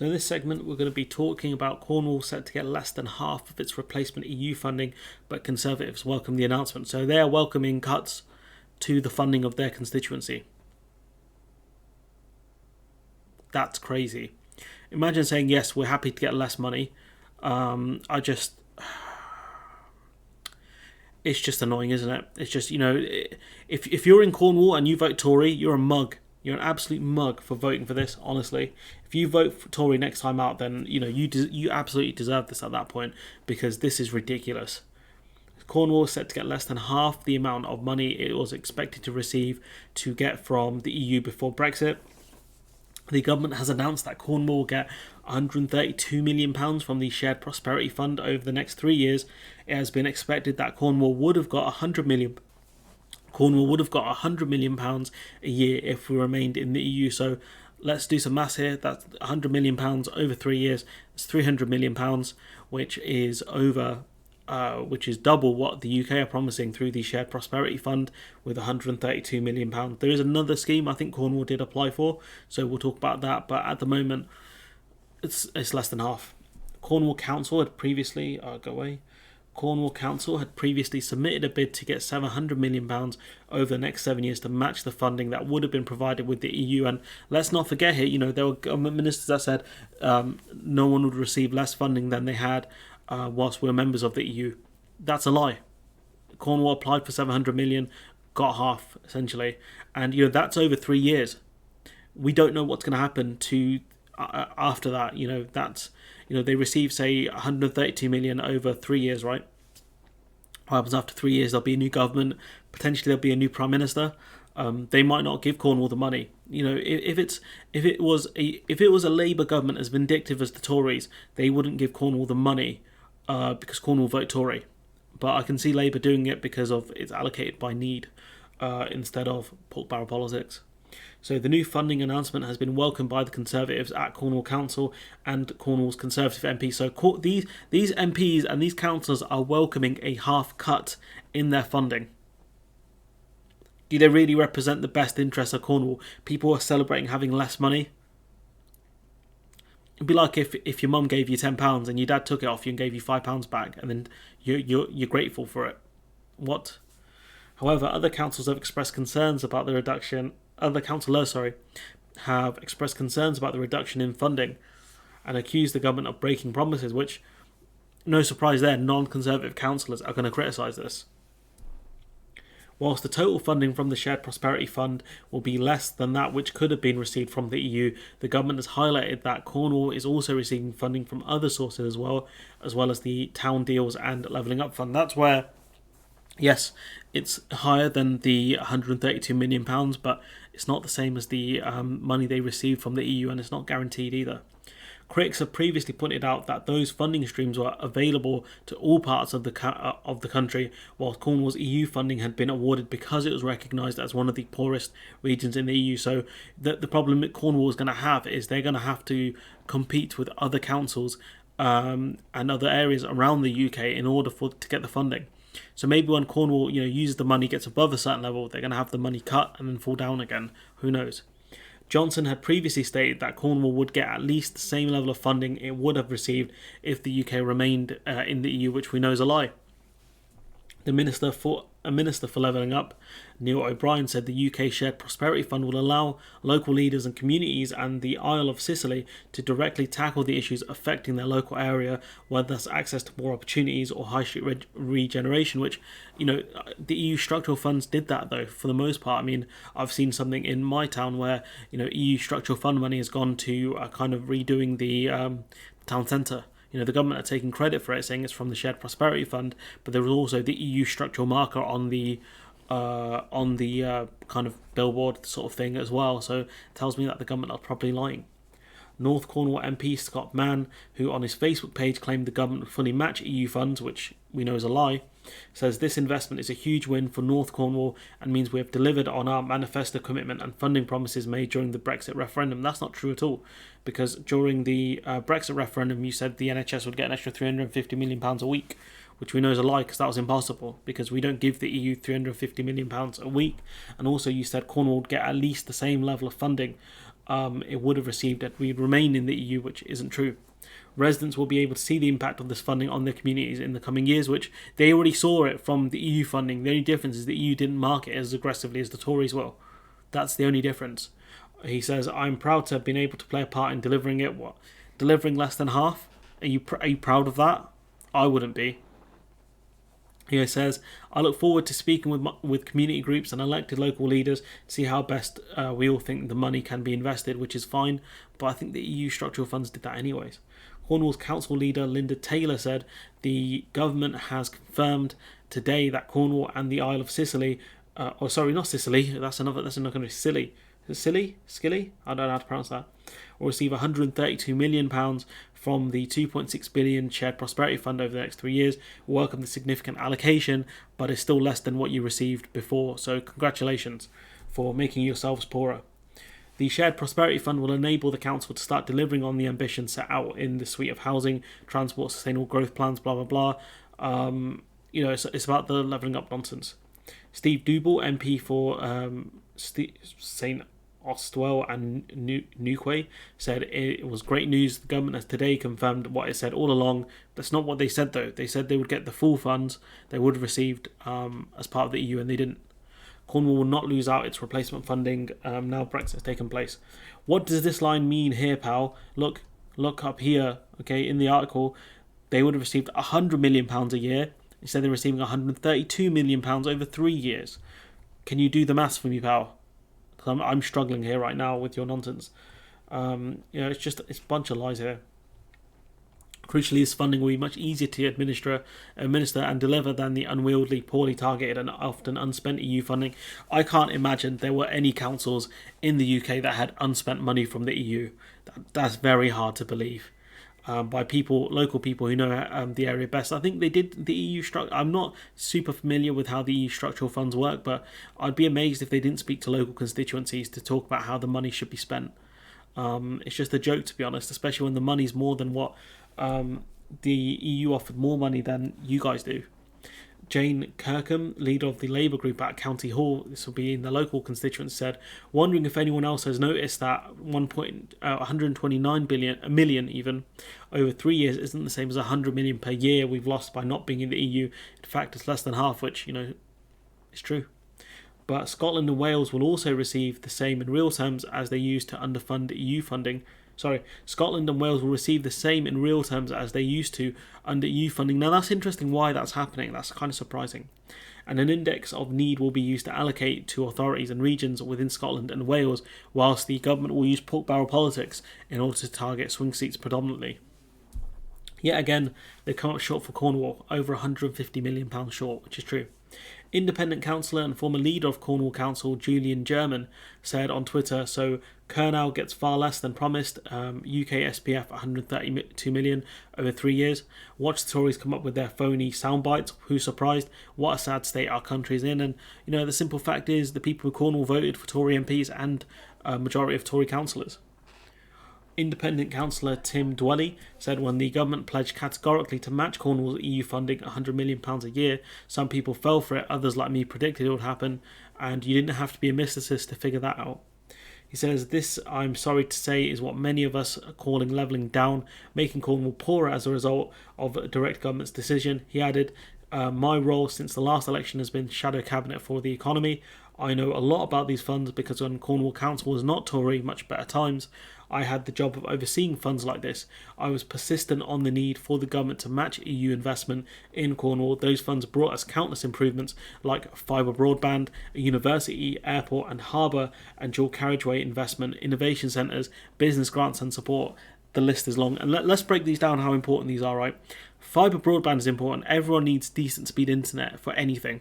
So in this segment, we're going to be talking about Cornwall set to get less than half of its replacement EU funding, but Conservatives welcome the announcement. So they are welcoming cuts to the funding of their constituency. That's crazy. Imagine saying, yes, we're happy to get less money. It's just annoying, isn't it? It's just, if you're in Cornwall and you vote Tory, you're a mug. You're an absolute mug for voting for this, honestly. If you vote for Tory next time out, then, you absolutely deserve this at that point, because this is ridiculous. Cornwall is set to get less than half the amount of money it was expected to receive to get from the EU before Brexit. The government has announced that Cornwall will get £132 million from the Shared Prosperity Fund over the next 3 years. It has been expected that Cornwall would have got £100 million a year if we remained in the EU. So let's do some maths here. That's £100 million over 3 years. It's £300 million, which is double what the UK are promising through the Shared Prosperity Fund with £132 million. There is another scheme I think Cornwall did apply for, so we'll talk about that, but at the moment it's less than half. Cornwall Council had previously submitted a bid to get £700 million over the next 7 years to match the funding that would have been provided with the EU. And let's not forget here, there were government ministers that said no one would receive less funding than they had whilst we're members of the EU. That's a lie. Cornwall applied for 700 million, got half essentially, and that's over 3 years. We don't know what's going to happen to after that. They receive, say, 132 million over 3 years, right? What happens after 3 years? There'll be a new government. Potentially there'll be a new prime minister. They might not give Cornwall the money. If it was a Labour government as vindictive as the Tories, they wouldn't give Cornwall the money because Cornwall vote Tory. But I can see Labour doing it because of it's allocated by need instead of pork barrel politics. So the new funding announcement has been welcomed by the Conservatives at Cornwall Council and Cornwall's Conservative MPs. So these MPs and these councillors are welcoming a half cut in their funding. Do they really represent the best interests of Cornwall? People are celebrating having less money. It'd be like if your mum gave you £10 and your dad took it off you and gave you £5 back, and then you're grateful for it. What? However, other councils have expressed concerns about the reduction. Other councillors, have expressed concerns about the reduction in funding and accused the government of breaking promises, which, no surprise there, non-Conservative councillors are going to criticise this. Whilst the total funding from the Shared Prosperity Fund will be less than that which could have been received from the EU, the government has highlighted that Cornwall is also receiving funding from other sources as well as the Town Deals and Levelling Up Fund. That's where, yes, it's higher than the £132 million, but it's not the same as the money they received from the EU, and it's not guaranteed either. Critics have previously pointed out that those funding streams were available to all parts of the country, while Cornwall's EU funding had been awarded because it was recognised as one of the poorest regions in the EU. So the problem that Cornwall is going to have is they're going to have to compete with other councils and other areas around the UK in order to get the funding. So maybe when Cornwall uses the money, gets above a certain level, they're going to have the money cut and then fall down again. Who knows? Johnson had previously stated that Cornwall would get at least the same level of funding it would have received if the UK remained in the EU, which we know is a lie. The Minister for Levelling Up, Neil O'Brien, said the UK Shared Prosperity Fund will allow local leaders and communities and the Isle of Sicily to directly tackle the issues affecting their local area, whether that's access to more opportunities or high street regeneration, which, the EU structural funds did that, though, for the most part. I mean, I've seen something in my town where, EU structural fund money has gone to kind of redoing the town centre. The government are taking credit for it, saying it's from the Shared Prosperity Fund, but there was also the EU structural marker on the kind of billboard sort of thing as well. So it tells me that the government are probably lying. North Cornwall MP Scott Mann, who on his Facebook page claimed the government would fully match EU funds, which we know is a lie, says this investment is a huge win for North Cornwall and means we have delivered on our manifesto commitment and funding promises made during the Brexit referendum. That's not true at all, because during the Brexit referendum you said the NHS would get an extra £350 million a week, which we know is a lie because that was impossible, because we don't give the EU £350 million a week. And also you said Cornwall would get at least the same level of funding it would have received if we'd remained in the EU, which isn't true. Residents will be able to see the impact of this funding on their communities in the coming years, which they already saw it from the EU funding. The only difference is the EU didn't market it as aggressively as the Tories will. That's the only difference. He says, I'm proud to have been able to play a part in delivering it. What? Delivering less than half? Are you proud of that? I wouldn't be. He says, I look forward to speaking with community groups and elected local leaders to see how best we all think the money can be invested, which is fine, but I think the EU structural funds did that anyways. Cornwall's council leader Linda Taylor said the government has confirmed today that Cornwall and the Isle of Sicily, not Sicily, that's another country, Scilly. Is it Skilly? I don't know how to pronounce that. Will receive £132 million from the £2.6 billion Shared Prosperity Fund over the next 3 years. Welcome the significant allocation, but it's still less than what you received before. So congratulations for making yourselves poorer. The Shared Prosperity Fund will enable the council to start delivering on the ambitions set out in the suite of housing, transport, sustainable growth plans, blah, blah, blah. It's about the levelling up nonsense. Steve Double, MP for St Ostwell and Newquay, said it was great news. The government has today confirmed what it said all along. That's not what they said though. They said they would get the full funds they would have received as part of the EU, and they didn't. Cornwall will not lose out its replacement funding now Brexit has taken place. What does this line mean here, pal? Look up here, okay, in the article. They would have received £100 million a year. Instead they're receiving £132 million over 3 years. Can you do the maths for me, pal? I'm struggling here right now with your nonsense. It's a bunch of lies here. Crucially, this funding will be much easier to administer and deliver than the unwieldy, poorly targeted and often unspent EU funding. I can't imagine there were any councils in the UK that had unspent money from the EU. That's very hard to believe. By local people who know the area best. I think they did the EU structure. I'm not super familiar with how the EU structural funds work, but I'd be amazed if they didn't speak to local constituencies to talk about how the money should be spent. It's just a joke, to be honest, especially when the money's more than what the EU offered more money than you guys do. Jane Kirkham, leader of the Labour group at County Hall, this will be in the local constituents, said, wondering if anyone else has noticed that 129 million even over 3 years isn't the same as 100 million per year we've lost by not being in the EU. In fact, it's less than half, which, is true. But Scotland and Wales will also receive the same in real terms as they used to underfund EU funding. Scotland and Wales will receive the same in real terms as they used to under EU funding. Now that's interesting why that's happening. That's kind of surprising. And an index of need will be used to allocate to authorities and regions within Scotland and Wales, whilst the government will use pork barrel politics in order to target swing seats predominantly. Yet again, they come up short for Cornwall, over £150 million short, which is true. Independent councillor and former leader of Cornwall Council, Julian German, said on Twitter, so Cornwall gets far less than promised, UK SPF 132 million over 3 years. Watch the Tories come up with their phony soundbites. Who's surprised? What a sad state our country is in. And, the simple fact is the people of Cornwall voted for Tory MPs and a majority of Tory councillors. Independent councillor Tim Dwelly said when the government pledged categorically to match Cornwall's EU funding £100 million a year, some people fell for it, others like me predicted it would happen, and you didn't have to be a mysticist to figure that out. He says, this, I'm sorry to say, is what many of us are calling levelling down, making Cornwall poorer as a result of a direct government's decision. He added, my role since the last election has been shadow cabinet for the economy. I know a lot about these funds because when Cornwall Council was not Tory, much better times, I had the job of overseeing funds like this. I was persistent on the need for the government to match EU investment in Cornwall. Those funds brought us countless improvements like fibre broadband, a university, airport and harbour and dual carriageway investment, innovation centres, business grants and support. The list is long. And let's break these down, how important these are, right? Fibre broadband is important. Everyone needs decent speed internet for anything.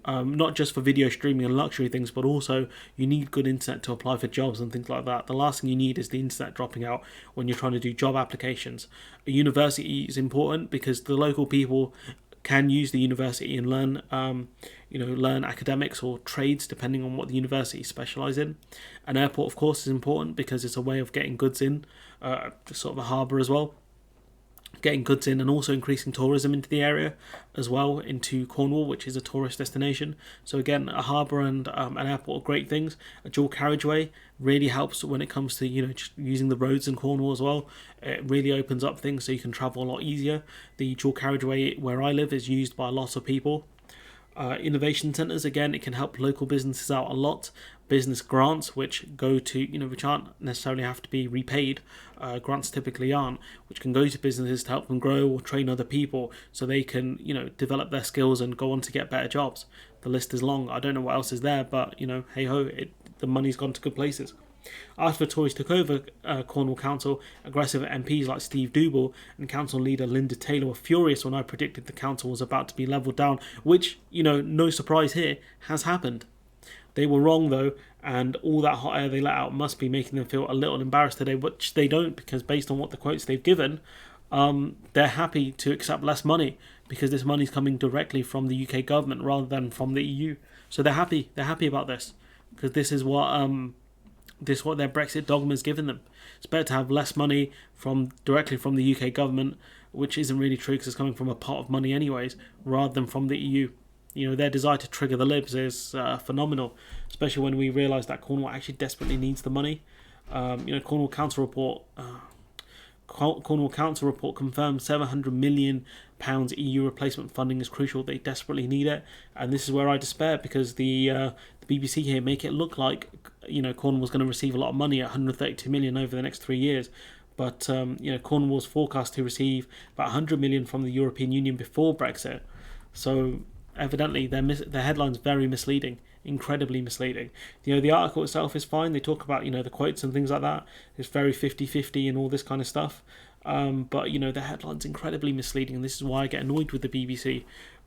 Not just for video streaming and luxury things, but also you need good internet to apply for jobs and things like that. The last thing you need is the internet dropping out when you're trying to do job applications. A university is important because the local people can use the university and learn academics or trades depending on what the university specialise in. An airport, of course, is important because it's a way of getting goods in, sort of a harbour as well. getting goods in, and also increasing tourism into the area as well, into Cornwall, which is a tourist destination. So again, a harbour and an airport are great things. A dual carriageway really helps when it comes to just using the roads in Cornwall as well. It really opens up things so you can travel a lot easier. The dual carriageway where I live is used by a lot of people. Innovation centres, again, it can help local businesses out a lot. Business grants, which go to, which aren't necessarily have to be repaid, grants typically aren't, which can go to businesses to help them grow or train other people so they can, develop their skills and go on to get better jobs. The list is long. I don't know what else is there, but, hey ho, the money's gone to good places. After the Tories took over Cornwall Council, aggressive MPs like Steve Double and council leader Linda Taylor were furious when I predicted the council was about to be levelled down, which, no surprise here, has happened. They were wrong though, and all that hot air they let out must be making them feel a little embarrassed today, which they don't, because based on what the quotes they've given, they're happy to accept less money because this money's coming directly from the UK government rather than from the EU. So they're happy about this, because this is what their Brexit dogma has given them. It's better to have less money directly from the UK government, which isn't really true because it's coming from a pot of money anyways, rather than from the EU. Their desire to trigger the libs is phenomenal, especially when we realise that Cornwall actually desperately needs the money. Cornwall Council report confirmed £700 million EU replacement funding is crucial. They desperately need it, and this is where I despair, because the BBC here make it look like Cornwall's going to receive a lot of money, 132 million over the next 3 years. But Cornwall's forecast to receive about 100 million from the European Union before Brexit. So evidently their headline's very misleading, incredibly misleading. The article itself is fine. They talk about the quotes and things like that. It's very 50-50 and all this kind of stuff. But the headline's incredibly misleading, and this is why I get annoyed with the BBC.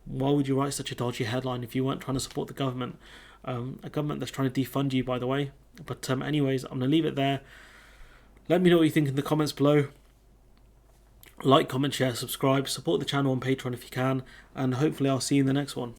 Why would you write such a dodgy headline if you weren't trying to support the government? A government that's trying to defund you, by the way. But anyways, I'm going to leave it there. Let me know what you think in the comments below. Like, comment, share, subscribe, support the channel on Patreon if you can, and hopefully I'll see you in the next one.